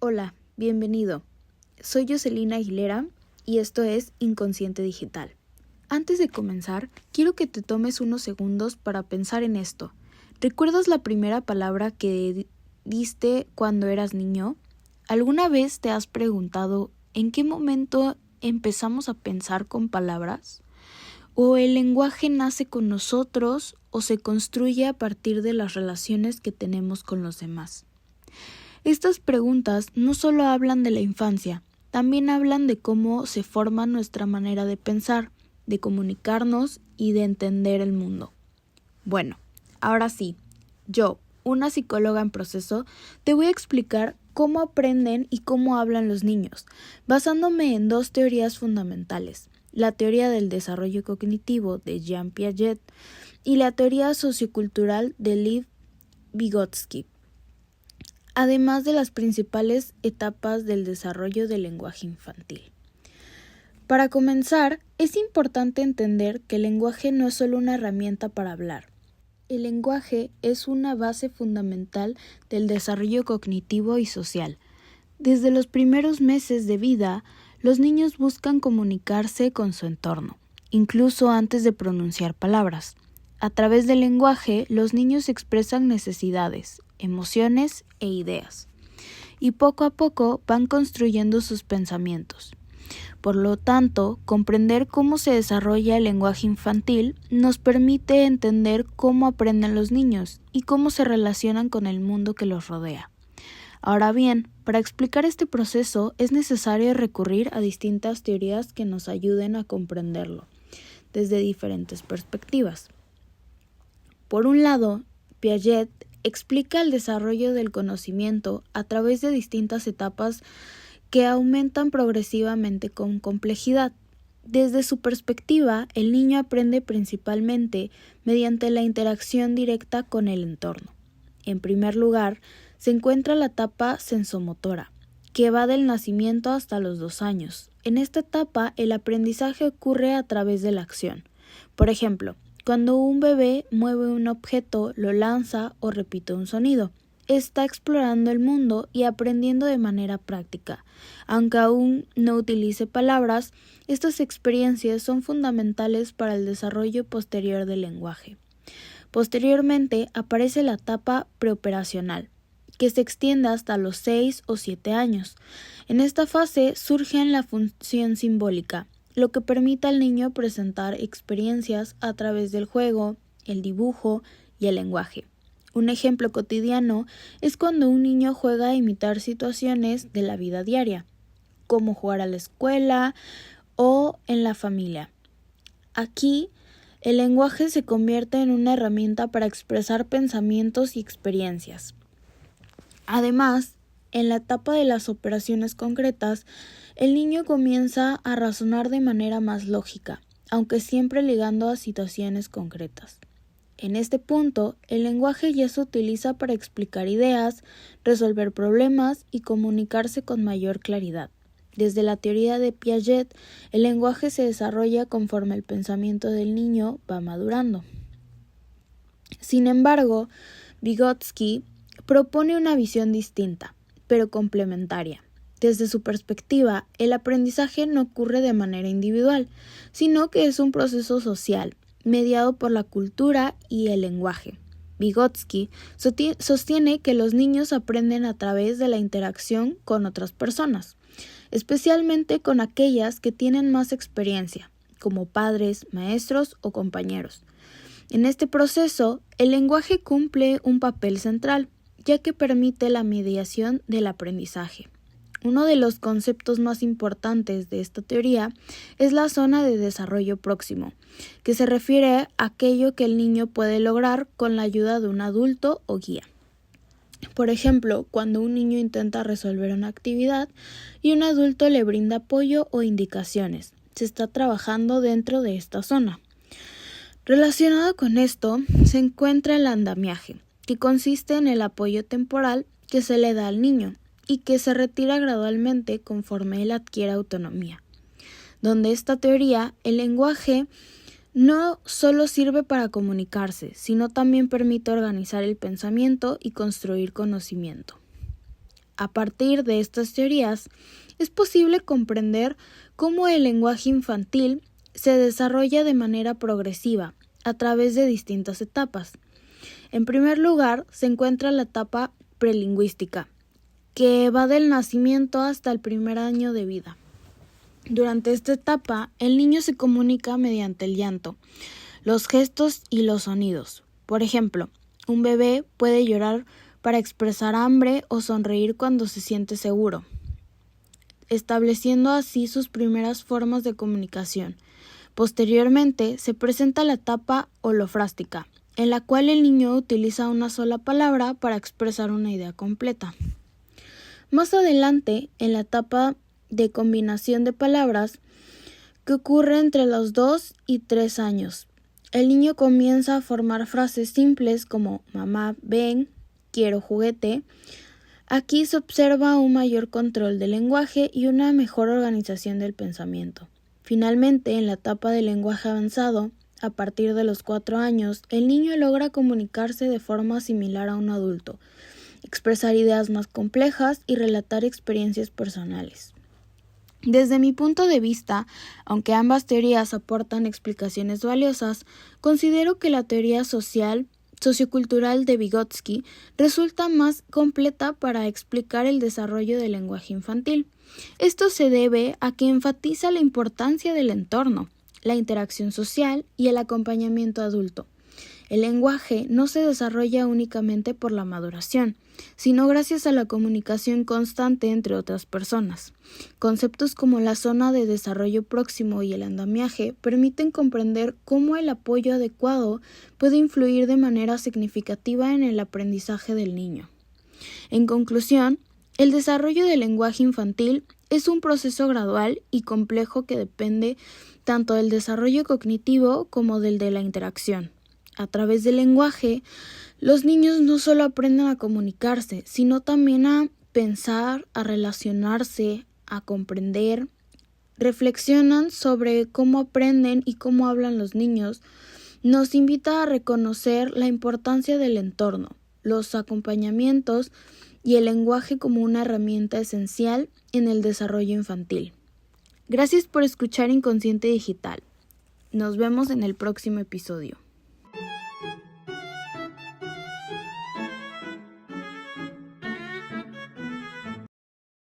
Hola, bienvenido. Soy Jocelyn Aguilera y esto es Inconsciente Digital. Antes de comenzar, quiero que te tomes unos segundos para pensar en esto. ¿Recuerdas la primera palabra que diste cuando eras niño? ¿Alguna vez te has preguntado en qué momento empezamos a pensar con palabras? ¿O el lenguaje nace con nosotros o se construye a partir de las relaciones que tenemos con los demás? Estas preguntas no solo hablan de la infancia, también hablan de cómo se forma nuestra manera de pensar, de comunicarnos y de entender el mundo. Bueno, ahora sí, yo, una psicóloga en proceso, te voy a explicar cómo aprenden y cómo hablan los niños, basándome en dos teorías fundamentales: la teoría del desarrollo cognitivo de Jean Piaget y la teoría sociocultural de Lev Vygotsky, además de las principales etapas del desarrollo del lenguaje infantil. Para comenzar, es importante entender que el lenguaje no es solo una herramienta para hablar. El lenguaje es una base fundamental del desarrollo cognitivo y social. Desde los primeros meses de vida, los niños buscan comunicarse con su entorno, incluso antes de pronunciar palabras. A través del lenguaje, los niños expresan necesidades, emociones e ideas, y poco a poco van construyendo sus pensamientos. Por lo tanto, comprender cómo se desarrolla el lenguaje infantil nos permite entender cómo aprenden los niños y cómo se relacionan con el mundo que los rodea. Ahora bien, para explicar este proceso es necesario recurrir a distintas teorías que nos ayuden a comprenderlo desde diferentes perspectivas. Por un lado, Piaget explica el desarrollo del conocimiento a través de distintas etapas que aumentan progresivamente con complejidad. Desde su perspectiva, el niño aprende principalmente mediante la interacción directa con el entorno. En primer lugar, se encuentra la etapa sensomotora, que va del nacimiento hasta los 2 años. En esta etapa, el aprendizaje ocurre a través de la acción. Por ejemplo, cuando un bebé mueve un objeto, lo lanza o repite un sonido, está explorando el mundo y aprendiendo de manera práctica. Aunque aún no utilice palabras, estas experiencias son fundamentales para el desarrollo posterior del lenguaje. Posteriormente aparece la etapa preoperacional, que se extiende hasta los 6 o 7 años. En esta fase surge la función simbólica, lo que permite al niño presentar experiencias a través del juego, el dibujo y el lenguaje. Un ejemplo cotidiano es cuando un niño juega a imitar situaciones de la vida diaria, como jugar a la escuela o en la familia. Aquí, el lenguaje se convierte en una herramienta para expresar pensamientos y experiencias. Además, en la etapa de las operaciones concretas, el niño comienza a razonar de manera más lógica, aunque siempre ligando a situaciones concretas. En este punto, el lenguaje ya se utiliza para explicar ideas, resolver problemas y comunicarse con mayor claridad. Desde la teoría de Piaget, el lenguaje se desarrolla conforme el pensamiento del niño va madurando. Sin embargo, Vygotsky propone una visión distinta, pero complementaria. Desde su perspectiva, el aprendizaje no ocurre de manera individual, sino que es un proceso social, mediado por la cultura y el lenguaje. Vygotsky sostiene que los niños aprenden a través de la interacción con otras personas, especialmente con aquellas que tienen más experiencia, como padres, maestros o compañeros. En este proceso, el lenguaje cumple un papel central, ya que permite la mediación del aprendizaje. Uno de los conceptos más importantes de esta teoría es la zona de desarrollo próximo, que se refiere a aquello que el niño puede lograr con la ayuda de un adulto o guía. Por ejemplo, cuando un niño intenta resolver una actividad y un adulto le brinda apoyo o indicaciones, se está trabajando dentro de esta zona. Relacionado con esto, se encuentra el andamiaje, que consiste en el apoyo temporal que se le da al niño y que se retira gradualmente conforme él adquiere autonomía. Donde esta teoría, el lenguaje no solo sirve para comunicarse, sino también permite organizar el pensamiento y construir conocimiento. A partir de estas teorías, es posible comprender cómo el lenguaje infantil se desarrolla de manera progresiva a través de distintas etapas. En primer lugar, se encuentra la etapa prelingüística, que va del nacimiento hasta el primer año de vida. Durante esta etapa, el niño se comunica mediante el llanto, los gestos y los sonidos. Por ejemplo, un bebé puede llorar para expresar hambre o sonreír cuando se siente seguro, estableciendo así sus primeras formas de comunicación. Posteriormente, se presenta la etapa holofrástica, en la cual el niño utiliza una sola palabra para expresar una idea completa. Más adelante, en la etapa de combinación de palabras, que ocurre entre los 2 y 3 años, el niño comienza a formar frases simples como mamá, ven, quiero juguete. Aquí se observa un mayor control del lenguaje y una mejor organización del pensamiento. Finalmente, en la etapa del lenguaje avanzado, a partir de los 4 años, el niño logra comunicarse de forma similar a un adulto, expresar ideas más complejas y relatar experiencias personales. Desde mi punto de vista, aunque ambas teorías aportan explicaciones valiosas, considero que la teoría sociocultural de Vygotsky resulta más completa para explicar el desarrollo del lenguaje infantil. Esto se debe a que enfatiza la importancia del entorno, la interacción social y el acompañamiento adulto. El lenguaje no se desarrolla únicamente por la maduración, sino gracias a la comunicación constante entre otras personas. Conceptos como la zona de desarrollo próximo y el andamiaje permiten comprender cómo el apoyo adecuado puede influir de manera significativa en el aprendizaje del niño. En conclusión, el desarrollo del lenguaje infantil es un proceso gradual y complejo que depende tanto del desarrollo cognitivo como del de la interacción. A través del lenguaje, los niños no solo aprenden a comunicarse, sino también a pensar, a relacionarse, a comprender. Reflexionan sobre cómo aprenden y cómo hablan los niños. Nos invita a reconocer la importancia del entorno, los acompañamientos y el lenguaje como una herramienta esencial en el desarrollo infantil. Gracias por escuchar Inconsciente Digital. Nos vemos en el próximo episodio.